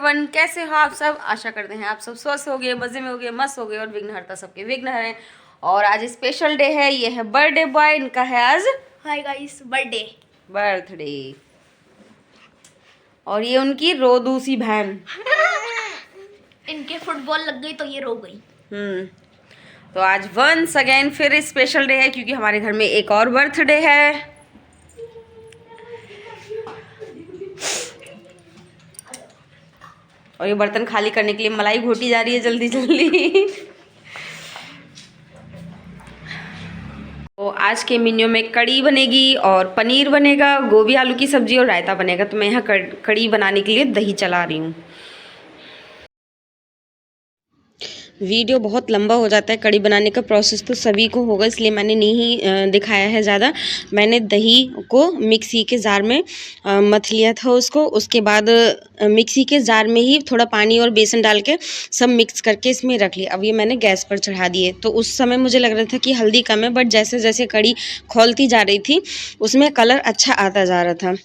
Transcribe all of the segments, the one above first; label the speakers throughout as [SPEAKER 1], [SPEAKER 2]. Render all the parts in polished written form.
[SPEAKER 1] Everyone, कैसे हो आप सब। आशा करते हैं आप सब स्वस्थ हो गए, मज़े में हो गए, मस्त हो गए और विघ्नहर्ता सबके विघ्न हरें। और आज स्पेशल डे है, ये है बर्थडे बॉय, इनका है आज
[SPEAKER 2] हाय गाइस
[SPEAKER 1] बर्थडे। और ये उनकी रोदूसी बहन
[SPEAKER 2] इनके फुटबॉल लग गई तो ये रो गई।
[SPEAKER 1] तो आज वंस अगेन फिर स्पेशल डे है क्योंकि हमारे घर में एक और बर्थडे है। और ये बर्तन खाली करने के लिए मलाई घोटी जा रही है जल्दी जल्दी। तो आज के मेन्यू में कड़ी बनेगी और पनीर बनेगा, गोभी आलू की सब्जी और रायता बनेगा। तो मैं यहाँ कड़ी बनाने के लिए दही चला रही हूँ। वीडियो बहुत लंबा हो जाता है, कड़ी बनाने का प्रोसेस तो सभी को होगा, इसलिए मैंने नहीं दिखाया है ज़्यादा। मैंने दही को मिक्सी के जार में मथ लिया था उसको, उसके बाद मिक्सी के जार में ही थोड़ा पानी और बेसन डाल के सब मिक्स करके इसमें रख लिया। अब ये मैंने गैस पर चढ़ा दिए। तो उस समय मुझे लग रहा था कि हल्दी कम है, बट जैसे जैसे कड़ी खौलती जा रही थी उसमें कलर अच्छा आता जा रहा था।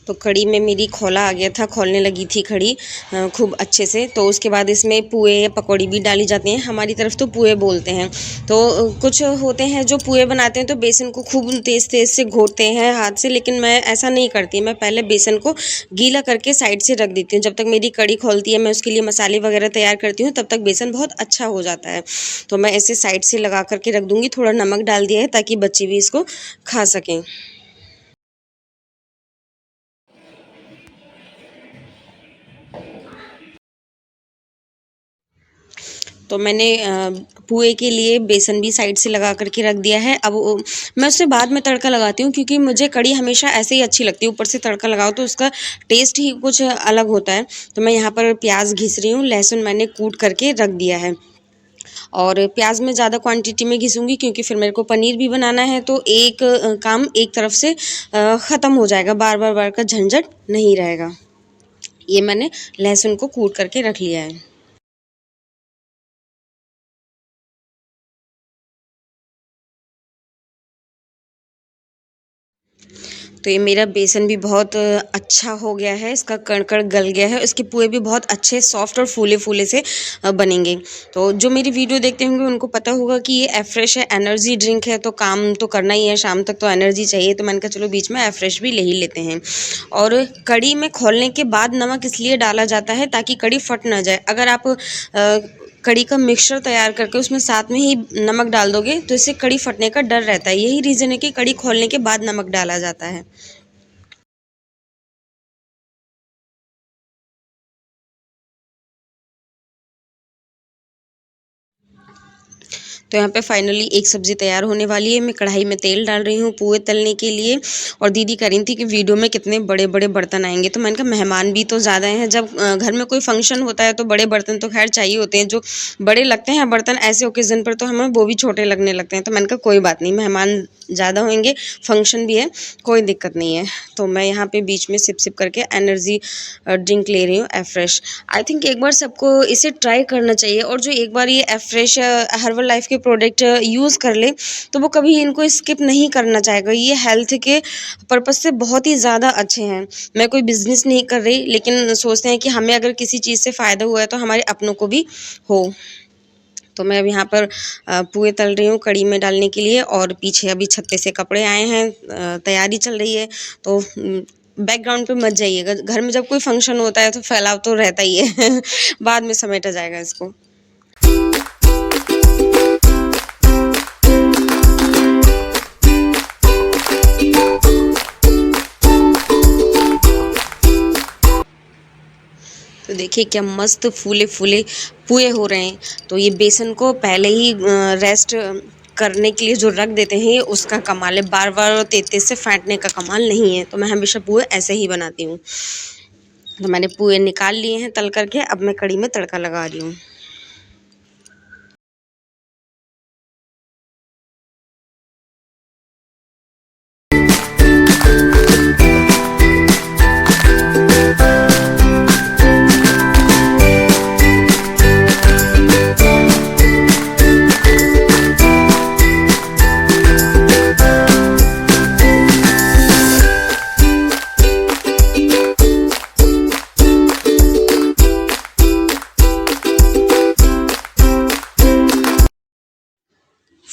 [SPEAKER 1] तो कड़ी में मेरी खौला आ गया था, खौलने लगी थी कड़ी खूब अच्छे से। तो उसके बाद इसमें पुए या पकौड़ी भी डाली जाती हैं, हमारी तरफ तो पुए बोलते हैं। तो कुछ होते हैं जो पुए बनाते हैं तो बेसन को खूब तेज़ तेज़ से घोटते हैं हाथ से, लेकिन मैं ऐसा नहीं करती। मैं पहले बेसन को गीला करके साइड से रख देती हूँ। जब तक मेरी कड़ी खौलती है, मैं उसके लिए मसाले वगैरह तैयार करती हूँ, तब तक बेसन बहुत अच्छा हो जाता है। तो मैं ऐसे साइड से लगा करके रख दूँगी। थोड़ा नमक डाल दिया है ताकि बच्चे भी इसको खा सकें। तो मैंने पुए के लिए बेसन भी साइड से लगा करके रख दिया है। अब मैं उससे बाद में तड़का लगाती हूँ क्योंकि मुझे कड़ी हमेशा ऐसे ही अच्छी लगती है, ऊपर से तड़का लगाओ तो उसका टेस्ट ही कुछ अलग होता है। तो मैं यहाँ पर प्याज घिस रही हूँ, लहसुन मैंने कूट करके रख दिया है। और प्याज में ज़्यादा क्वांटिटी में घिसूँगी क्योंकि फिर मेरे को पनीर भी बनाना है। तो एक काम एक तरफ से ख़त्म हो जाएगा, बार बार का झंझट नहीं रहेगा। ये मैंने लहसुन को कूट करके रख लिया है। तो ये मेरा बेसन भी बहुत अच्छा हो गया है, इसका कण गल गया है। इसके पुए भी बहुत अच्छे सॉफ्ट और फूले फूले से बनेंगे। तो जो मेरी वीडियो देखते होंगे उनको पता होगा कि ये एफ्रेश है, एनर्जी ड्रिंक है। तो काम तो करना ही है, शाम तक तो एनर्जी चाहिए। तो मैंने कहा चलो बीच में एफ्रेश भी ले ही लेते हैं। और कड़ी में खोलने के बाद नमक इसलिए डाला जाता है ताकि कड़ी फट ना जाए। अगर आप कड़ी का मिक्सचर तैयार करके उसमें साथ में ही नमक डाल दोगे तो इससे कड़ी फटने का डर रहता है। यही रीज़न है कि कड़ी खोलने के बाद नमक डाला जाता है। तो यहाँ पे फाइनली एक सब्ज़ी तैयार होने वाली है। मैं कढ़ाई में तेल डाल रही हूँ पुए तलने के लिए। और दीदी कह रही थी कि वीडियो में कितने बड़े बड़े बर्तन आएंगे। तो मैंने कहा मेहमान भी तो ज़्यादा हैं, जब घर में कोई फंक्शन होता है तो बड़े बर्तन तो खैर चाहिए होते हैं। जो बड़े लगते हैं बर्तन ऐसे ओकेज़न पर तो हमें वो भी छोटे लगने लगते हैं। तो मैंने कहा कोई बात नहीं, मेहमान ज़्यादा होंगे, फंक्शन भी है, कोई दिक्कत नहीं है। तो मैं यहाँ पे बीच में सिप सिप करके एनर्जी ड्रिंक ले रही हूँ एफ्रेश। आई थिंक एक बार सबको इसे ट्राई करना चाहिए। और जो एक बार ये एफ्रेश हर्बल लाइफ के प्रोडक्ट यूज़ कर ले तो वो कभी इनको स्किप नहीं करना चाहेगा। ये हेल्थ के पर्पज़ से बहुत ही ज़्यादा अच्छे हैं। मैं कोई बिज़नेस नहीं कर रही, लेकिन सोचते हैं कि हमें अगर किसी चीज़ से फ़ायदा हुआ है तो हमारे अपनों को भी हो। तो मैं अब यहाँ पर पुए तल रही हूँ कड़ी में डालने के लिए। और पीछे अभी छत्ते से कपड़े आए हैं, तैयारी चल रही है। तो बैकग्राउंड पे मत जाइएगा, घर में जब कोई फंक्शन होता है तो फैलाव तो रहता ही है। बाद में समेटा जाएगा इसको। तो देखिए क्या मस्त फूले फूले पुए हो रहे हैं। तो ये बेसन को पहले ही रेस्ट करने के लिए जो रख देते हैं उसका कमाल है, बार बार तेज तेज से फेंटने का कमाल नहीं है। तो मैं हमेशा पुए ऐसे ही बनाती हूँ। तो मैंने पुए निकाल लिए हैं तल करके, अब मैं कड़ी में तड़का लगा रही हूँ।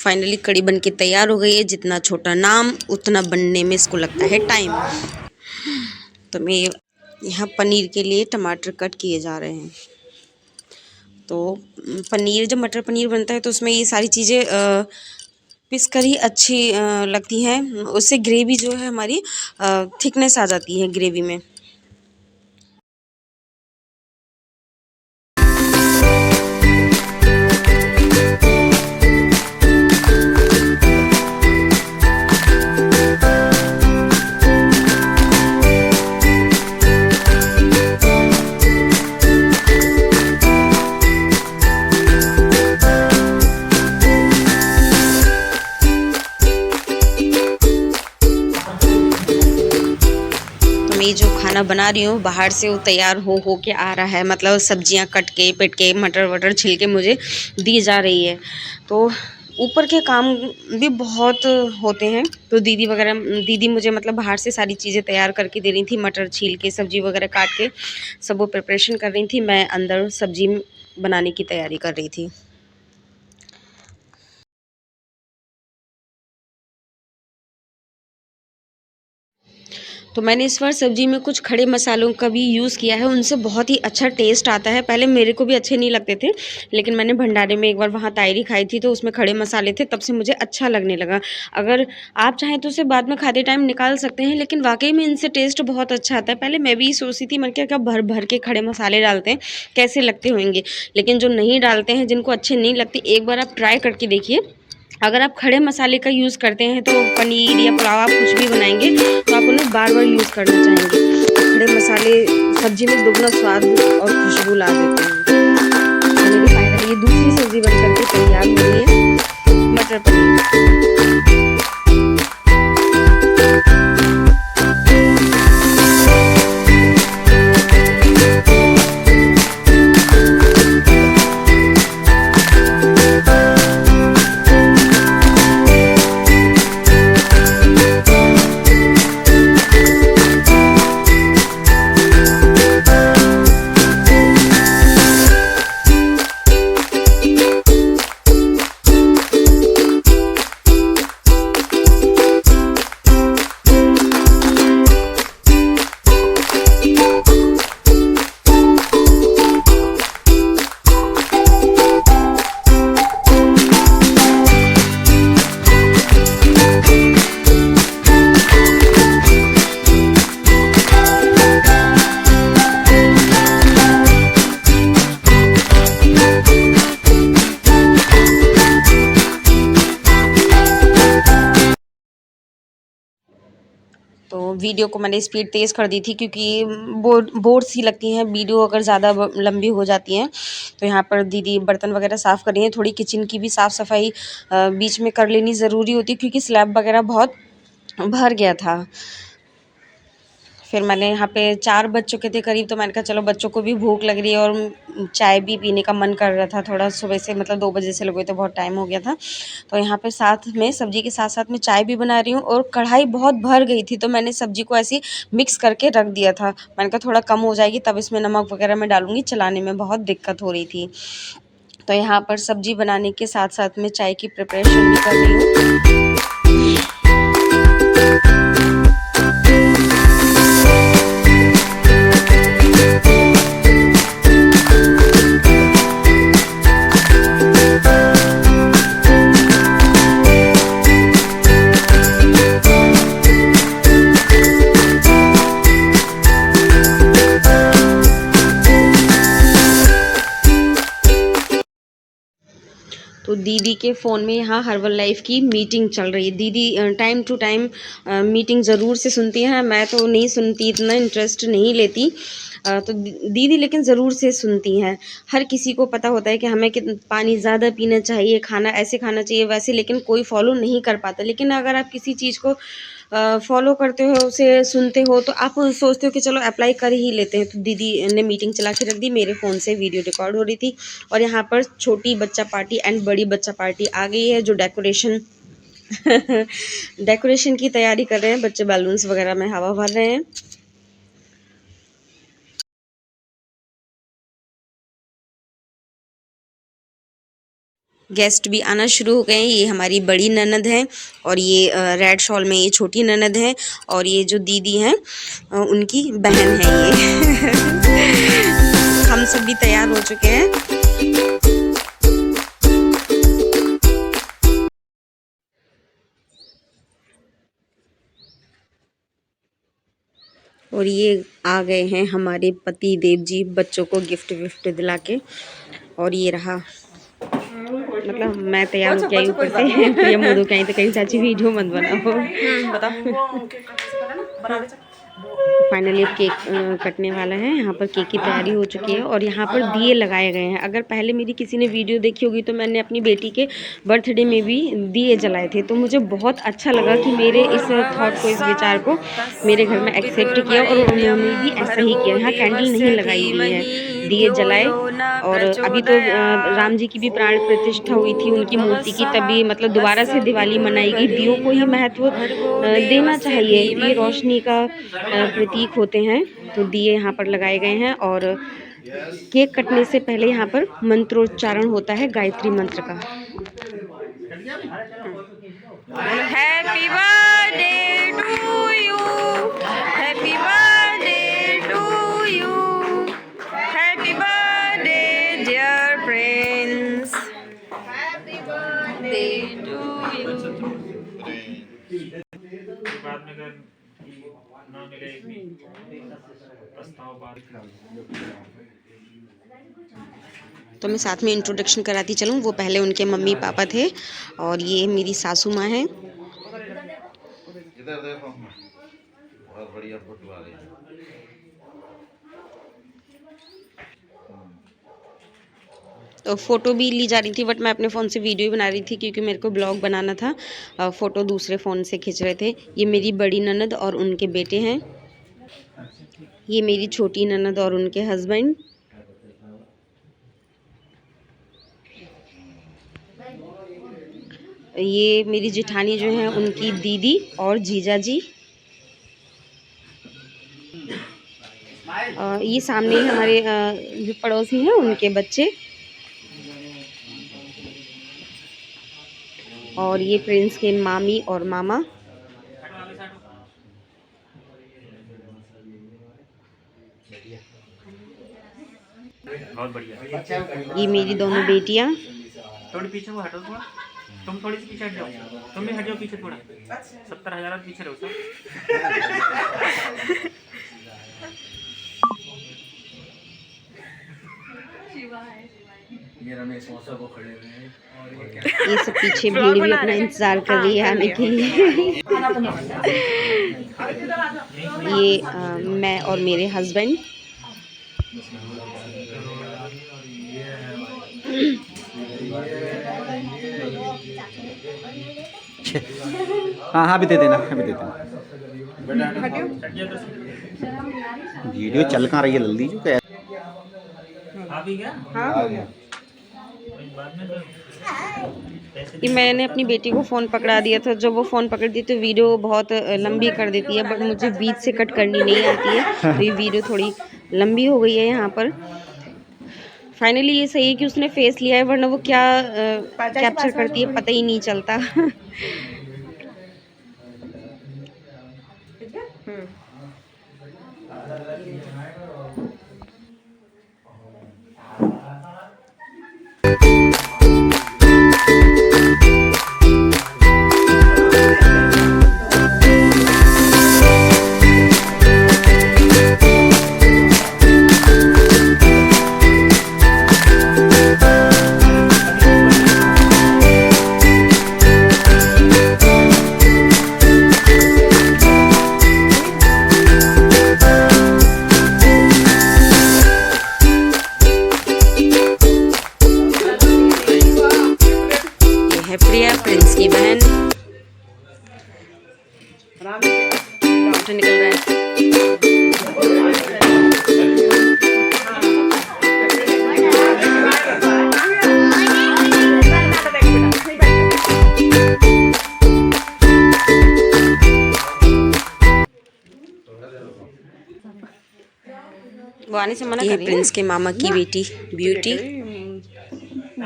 [SPEAKER 1] फाइनली कड़ी बन के तैयार हो गई है। जितना छोटा नाम उतना बनने में इसको लगता है टाइम। तो मैं यहाँ पनीर के लिए टमाटर कट किए जा रहे हैं। तो पनीर, जब मटर पनीर बनता है तो उसमें ये सारी चीज़ें पीस कर ही अच्छी लगती हैं। उससे ग्रेवी जो है हमारी थिकनेस आ जाती है ग्रेवी में। मैं जो खाना बना रही हूँ बाहर से वो तैयार हो के आ रहा है, मतलब सब्जियां कट के पिट के मटर वटर छिल के मुझे दी जा रही है। तो ऊपर के काम भी बहुत होते हैं। तो दीदी मुझे मतलब बाहर से सारी चीज़ें तैयार करके दे रही थी, मटर छील के सब्जी वगैरह काट के सब वो प्रिपरेशन कर रही थी। मैं अंदर सब्जी बनाने की तैयारी कर रही थी। तो मैंने इस बार सब्ज़ी में कुछ खड़े मसालों का भी यूज़ किया है, उनसे बहुत ही अच्छा टेस्ट आता है। पहले मेरे को भी अच्छे नहीं लगते थे, लेकिन मैंने भंडारे में एक बार वहाँ तायरी खाई थी तो उसमें खड़े मसाले थे, तब से मुझे अच्छा लगने लगा। अगर आप चाहें तो उसे बाद में खाते टाइम निकाल सकते हैं, लेकिन वाक़ई में इनसे टेस्ट बहुत अच्छा आता है। पहले मैं भी सोचती थी, मैंने कहा क्या भर भर के खड़े मसाले डालते हैं, कैसे लगते होंगे। लेकिन जो नहीं डालते हैं, जिनको अच्छे नहीं लगते, एक बार आप ट्राई करके देखिए। अगर आप खड़े मसाले का यूज़ करते हैं तो पनीर या पुलाव आप कुछ भी बनाएंगे तो आप उन्हें बार बार यूज़ करना चाहेंगे। खड़े मसाले सब्जी में दोगुना स्वाद और खुशबू ला देते हैं। तो मेरी फाइनली ये दूसरी सब्जी बन करके तैयार हो रही है, मटर पनीर। तो वीडियो को मैंने स्पीड तेज़ कर दी थी क्योंकि बोर सी लगती हैं वीडियो अगर ज़्यादा लंबी हो जाती हैं। तो यहाँ पर दीदी बर्तन वगैरह साफ़ कर रही हैं। थोड़ी किचन की भी साफ़ सफाई बीच में कर लेनी ज़रूरी होती है, क्योंकि स्लैब वगैरह बहुत भर गया था। फिर मैंने यहाँ पे 4 बज चुके थे करीब, तो मैंने कहा चलो बच्चों को भी भूख लग रही है और चाय भी पीने का मन कर रहा था थोड़ा। सुबह से मतलब 2 बजे से लगे तो बहुत टाइम हो गया था। तो यहाँ पे साथ में सब्जी के साथ साथ में चाय भी बना रही हूँ, और कढ़ाई बहुत भर गई थी तो मैंने सब्जी को ऐसे मिक्स करके रख दिया था। मैंने कहा थोड़ा कम हो जाएगी तब इसमें नमक वगैरह मैं डालूँगी, चलाने में बहुत दिक्कत हो रही थी। तो यहाँ पर सब्जी बनाने के साथ साथ में चाय की प्रिपरेशन भी कर रही हूँ। तो दीदी के फ़ोन में यहाँ हर्बल लाइफ की मीटिंग चल रही है। दीदी टाइम टू टाइम मीटिंग ज़रूर से सुनती हैं। मैं तो नहीं सुनती, इतना इंटरेस्ट नहीं लेती। तो दीदी लेकिन ज़रूर से सुनती हैं। हर किसी को पता होता है कि हमें पानी ज़्यादा पीना चाहिए, खाना ऐसे खाना चाहिए वैसे, लेकिन कोई फॉलो नहीं कर पाता। लेकिन अगर आप किसी चीज़ को फॉलो करते हो, उसे सुनते हो, तो आप सोचते हो कि चलो अप्लाई कर ही लेते हैं। तो दीदी ने मीटिंग चला के रख दी, मेरे फ़ोन से वीडियो रिकॉर्ड हो रही थी। और यहाँ पर छोटी बच्चा पार्टी एंड बड़ी बच्चा पार्टी आ गई है, जो डेकोरेशन डेकोरेशन की तैयारी कर रहे हैं। बच्चे बैलून्स वगैरह में हवा भर रहे हैं। गेस्ट भी आना शुरू हो गए हैं। ये हमारी बड़ी ननद है और ये रेड शॉल में ये छोटी ननद है और ये जो दीदी हैं उनकी बहन है ये। हम सभी तैयार हो चुके हैं। और ये आ गए हैं हमारे पति देव जी बच्चों को गिफ्ट विफ्ट दिला के। और ये रहा, मतलब मैं तैयार हो गई ऊपर से प्रिया मोदू कहीं तो कहीं चाची वीडियो मत बनाओ। फाइनली अब केक कटने वाला है। यहाँ पर केक की तैयारी हो चुकी है और यहाँ पर दिए लगाए गए हैं। अगर पहले मेरी किसी ने वीडियो देखी होगी तो मैंने अपनी बेटी के बर्थडे में भी दिए जलाए थे, तो मुझे बहुत अच्छा लगा कि मेरे इस थॉट को, इस विचार को मेरे घर में एक्सेप्ट किया और उन्होंने भी ऐसा ही किया। यहाँ कैंडल नहीं लगाई गई है, दिए जलाए। और अभी तो राम जी की भी प्राण प्रतिष्ठा हुई थी उनकी मूर्ति की, तभी मतलब दोबारा से दिवाली मनाई गई। दियों को ही महत्व देना चाहिए, ये रोशनी का प्रतीक होते हैं। तो दिए यहाँ पर लगाए गए हैं और केक कटने से पहले यहाँ पर मंत्रोच्चारण होता है गायत्री मंत्र का। Happy birthday to you, happy birthday to you, happy birthday dear friends, happy birthday to you. तो मैं साथ में इंट्रोडक्शन कराती चलूँ। वो पहले उनके मम्मी पापा थे और ये मेरी सासू माँ हैं।
[SPEAKER 3] इधर देखो, बहुत बढ़िया फोटो आ रही है।
[SPEAKER 1] तो फ़ोटो भी ली जा रही थी, बट मैं अपने फ़ोन से वीडियो बना रही थी क्योंकि मेरे को ब्लॉग बनाना था। फ़ोटो दूसरे फ़ोन से खींच रहे थे। ये मेरी बड़ी ननद और उनके बेटे हैं। ये मेरी छोटी ननद और उनके हस्बैंड। ये मेरी जेठानी जो है उनकी दीदी और जीजा जी। ये सामने हमारे जो पड़ोसी हैं उनके बच्चे। और ये प्रिंस के मामी और मामा।
[SPEAKER 4] बहुत बढ़िया।
[SPEAKER 1] ये मेरी दोनों बेटियां।
[SPEAKER 4] थोड़ी पीछे वो हटो थोड़ा, तुम थोड़ी सी पीछे हट जाओ, तुम भी हट जाओ पीछे थोड़ा। 70,000 पीछे रहो सब।
[SPEAKER 1] ये सब पीछे भीड़ भी अपना इंतजार कर रही है आने के लिए। ये मैं और मेरे हस्बैंड।
[SPEAKER 5] हाँ हाँ भी दे देना, भी दे देना। वीडियो चल कहाँ रही है जल्दी जो क्या?
[SPEAKER 1] कि मैंने अपनी बेटी को फ़ोन पकड़ा दिया था। जब वो फ़ोन पकड़ दी तो वीडियो बहुत लंबी कर देती है, बट मुझे बीच से कट करनी नहीं आती है, तो ये वीडियो थोड़ी लंबी हो गई है यहाँ पर। फाइनली ये सही है कि उसने फेस लिया है, वरना वो क्या कैप्चर करती है पता ही नहीं चलता। प्रिया प्रिंस की बहन। डॉक्टर निकल रहा है। वो आने से मना कर रही है। प्रिंस के मामा की बेटी ब्यूटी।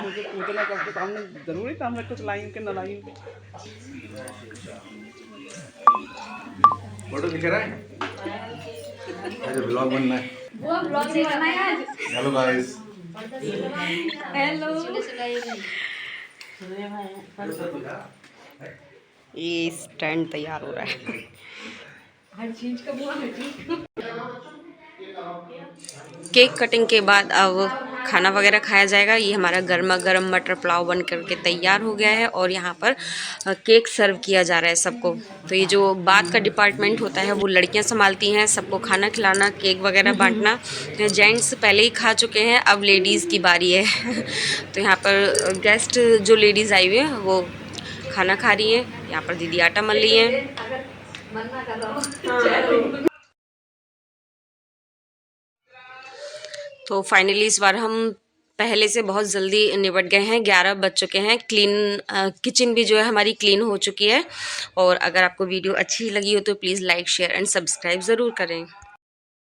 [SPEAKER 6] मुझे पूछना करते तो हमने जरूरी था हमने कुछ लाइन के न लाइन के।
[SPEAKER 3] फोटो दिख रहा है? अरे ब्लॉग बनना है।
[SPEAKER 2] वो ब्लॉग से करना है आज।
[SPEAKER 3] Hello guys.
[SPEAKER 2] हेलो।
[SPEAKER 1] ये स्टैंड तैयार हो रहा है।
[SPEAKER 2] हर चीज का बुआ
[SPEAKER 1] केक कटिंग के बाद अब खाना वगैरह खाया जाएगा। ये हमारा गर्मा गर्म मटर पुलाव बन करके तैयार हो गया है और यहाँ पर केक सर्व किया जा रहा है सबको। तो ये जो बात का डिपार्टमेंट होता है वो लड़कियाँ संभालती हैं, सबको खाना खिलाना, केक वगैरह बांटना। जेंट्स पहले ही खा चुके हैं, अब लेडीज़ की बारी है। तो यहाँ पर गेस्ट जो लेडीज़ आई हुई हैं वो खाना खा रही हैं। यहाँ पर दीदी आटा मल रही हैं।
[SPEAKER 2] मन्ना कर रहा हूँ।
[SPEAKER 1] तो फाइनली इस बार हम पहले से बहुत जल्दी निपट गए हैं। 11 बज चुके हैं। किचन भी जो है हमारी क्लीन हो चुकी है। और अगर आपको वीडियो अच्छी लगी हो तो please like share and subscribe ज़रूर करें।